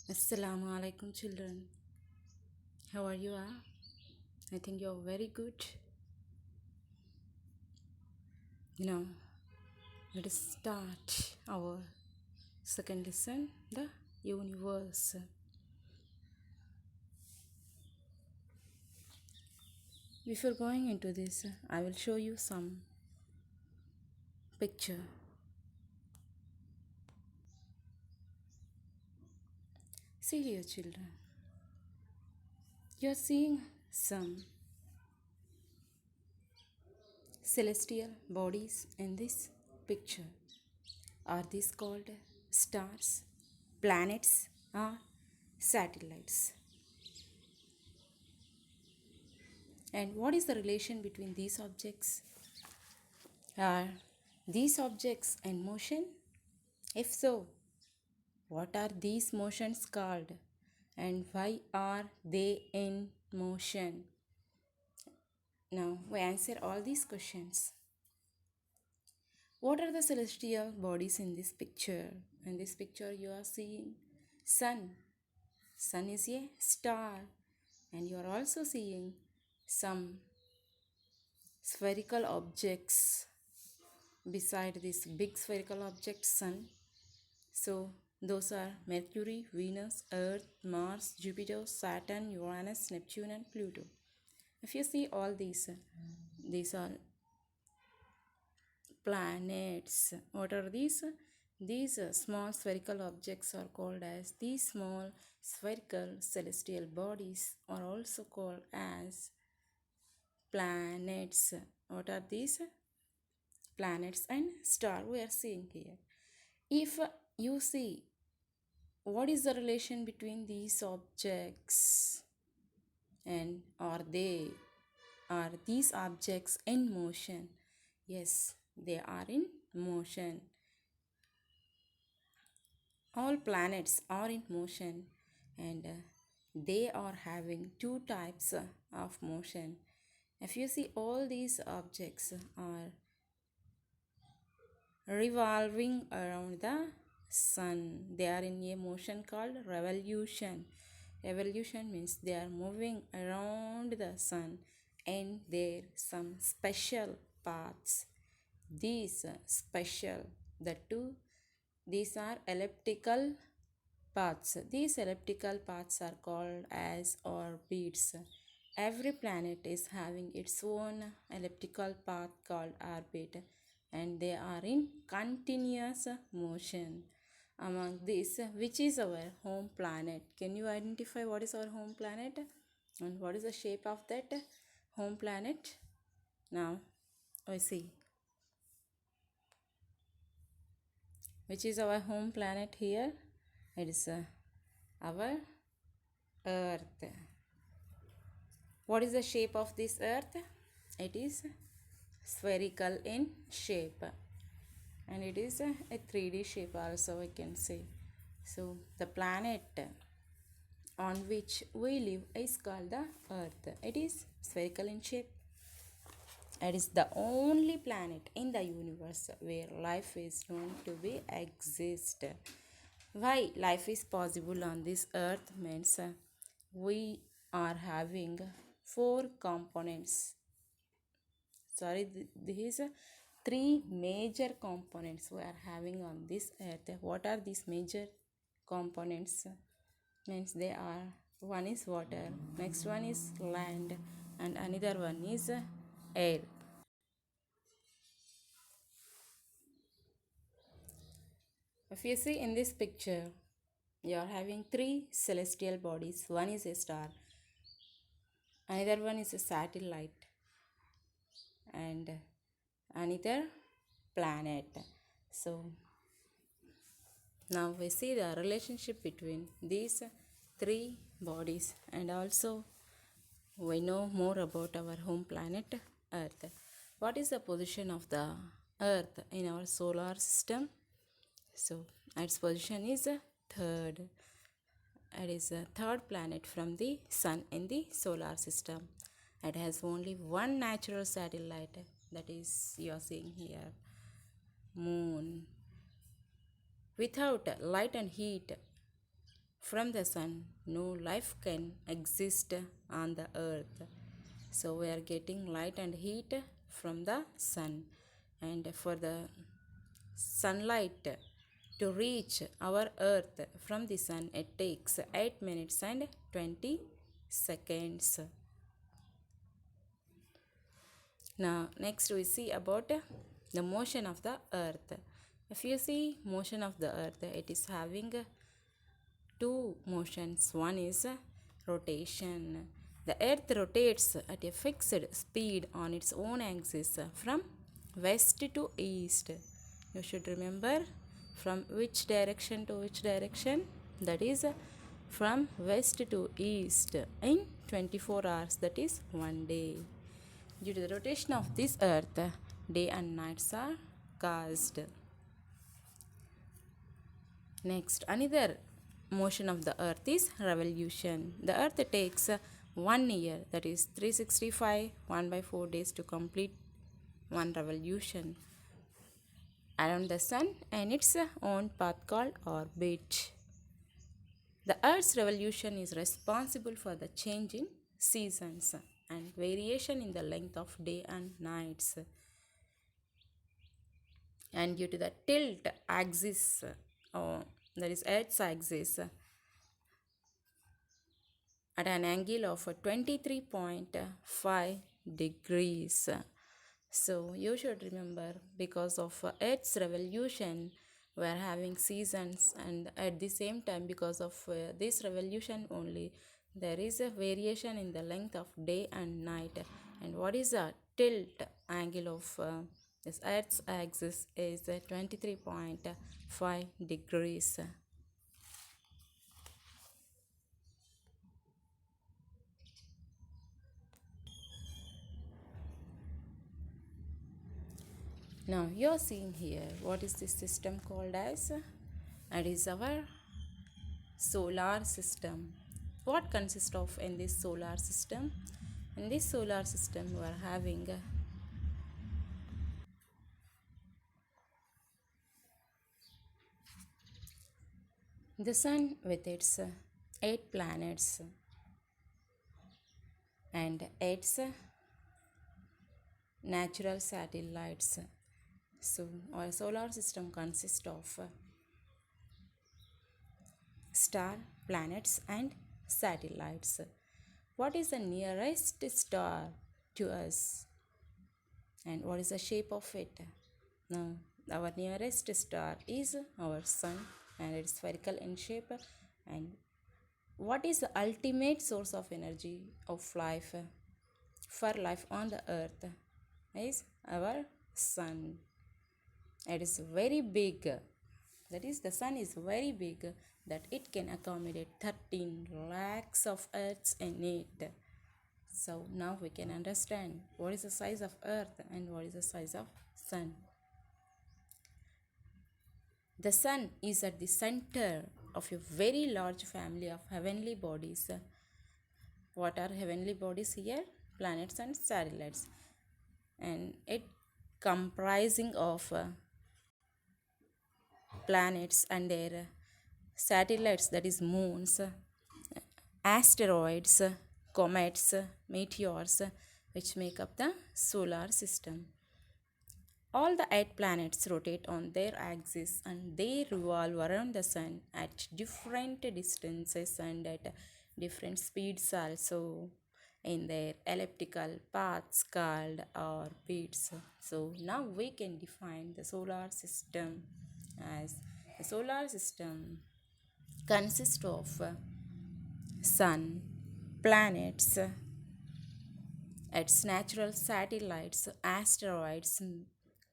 Assalamu alaikum children. How are you? I think you're very good. Now, let us start our second lesson, the universe. Before going into this, I will show you some picture. See here, children. You're seeing some celestial bodies in this picture. Are these called stars, planets, or satellites? And what is the relation between these objects? Are these objects in motion? If so, what are these motions called? And why are they in motion? Now we answer all these questions. What are the celestial bodies in this picture? In this picture you are seeing sun. Sun is a star. And you are also seeing some spherical objects beside this big spherical object sun. So those are Mercury, Venus, Earth, Mars, Jupiter, Saturn, Uranus, Neptune, and Pluto. If you see all these are planets. What are these? These small spherical objects are called as these small spherical celestial bodies are also called as planets. What are these? Planets and star we are seeing here. If you see what is the relation between these objects and are these objects in motion? Yes, they are in motion. All planets are in motion and they are having two types of motion. If you see all these objects are revolving around the sun. They are in a motion called revolution. Revolution means they are moving around the sun and there some special paths. These special, the two, these are elliptical paths. These elliptical paths are called as orbits. Every planet is having its own elliptical path called orbit and they are in continuous motion. Among these, which is our home planet? Can you identify what is our home planet and what is the shape of that home planet? Now, we see which is our home planet here. It is our Earth. What is the shape of this Earth? It is spherical in shape and it is a 3D shape also we can say. So the planet on which we live is called the Earth. It is spherical in shape. It is the only planet in the universe where life is known to be exist. Why life is possible on this Earth means we are having four components. Sorry, these three major components we are having on this Earth. What are these major components? Means they are, one is water, next one is land, and another one is air. If you see in this picture, you are having three celestial bodies. One is a star, another one is a satellite, and another planet. So now we see the relationship between these three bodies and also we know more about our home planet Earth. What is the position of the Earth in our solar system? So its position is third. It is a third planet from the sun in the solar system. It has only one natural satellite, that is you are seeing here, moon. Without light and heat from the sun, no life can exist on the earth. So we are getting light and heat from the sun, and for the sunlight to reach our earth from the sun, it takes 8 minutes and 20 seconds. Now next we see about the motion of the earth. If you see motion of the earth, it is having two motions. One is rotation. The earth rotates at a fixed speed on its own axis from west to east. You should remember from which direction to which direction, that is from west to east in 24 hours, that is one day. Due to the rotation of this earth, day and nights are caused. Next, another motion of the earth is revolution. The earth takes 1 year, that is 365 1 by 4 days to complete one revolution around the sun and its own path called orbit. The earth's revolution is responsible for the change in seasons and variation in the length of day and nights. And due to the tilt axis, that is earth's axis, at an angle of 23.5 degrees. So you should remember, because of earth's revolution we are having seasons, and at the same time because of this revolution only there is a variation in the length of day and night. And what is the tilt angle of this earth's axis is 23.5 degrees. Now you're seeing here, what is this system called as? It is our solar system. What consists of in this solar system? In this solar system we are having the sun with its 8 planets and its natural satellites. So our solar system consists of star, planets and satellites. What is the nearest star to us and what is the shape of it? Now our nearest star is our sun and it is spherical in shape. And what is the ultimate source of energy of life for life on the earth is our sun. It is very big, that is the sun is very big, that it can accommodate 13 lakhs of earths in it. So now we can understand what is the size of earth and what is the size of sun. The sun is at the center of a very large family of heavenly bodies. What are heavenly bodies here? Planets and satellites. And it comprising of planets and their satellites, that is moons, asteroids, comets, meteors, which make up the solar system. All the 8 planets rotate on their axis and they revolve around the sun at different distances and at different speeds also in their elliptical paths called orbits. So now we can define the solar system as the solar system consists of sun, planets, its natural satellites, asteroids,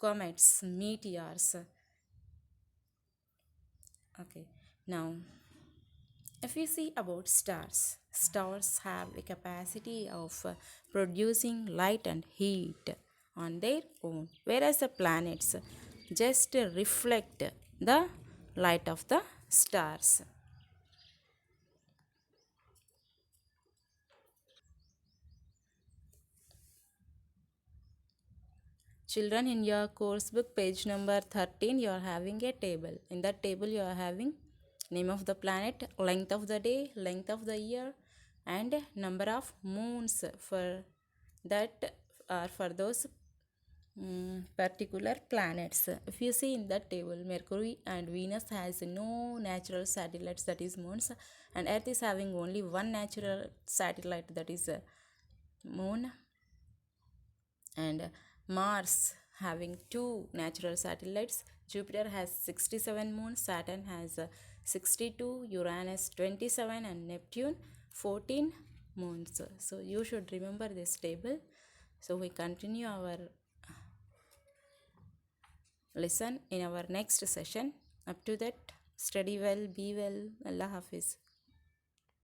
comets, meteors. Okay, now if we see about stars, stars have the capacity of producing light and heat on their own, whereas the planets just reflect the light of the stars. Children, in your course book page number 13 you are having a table. In that table you are having name of the planet, length of the day, length of the year, and number of moons for that are for those particular planets. If you see in that table, Mercury and Venus has no natural satellites, that is moons, and Earth is having only one natural satellite, that is moon, and Mars having two natural satellites. Jupiter has 67 moons, Saturn has 62, Uranus 27, and Neptune 14 moons. So you should remember this table. So we continue our lesson in our next session. Up to that, study well, be well. Allah Hafiz.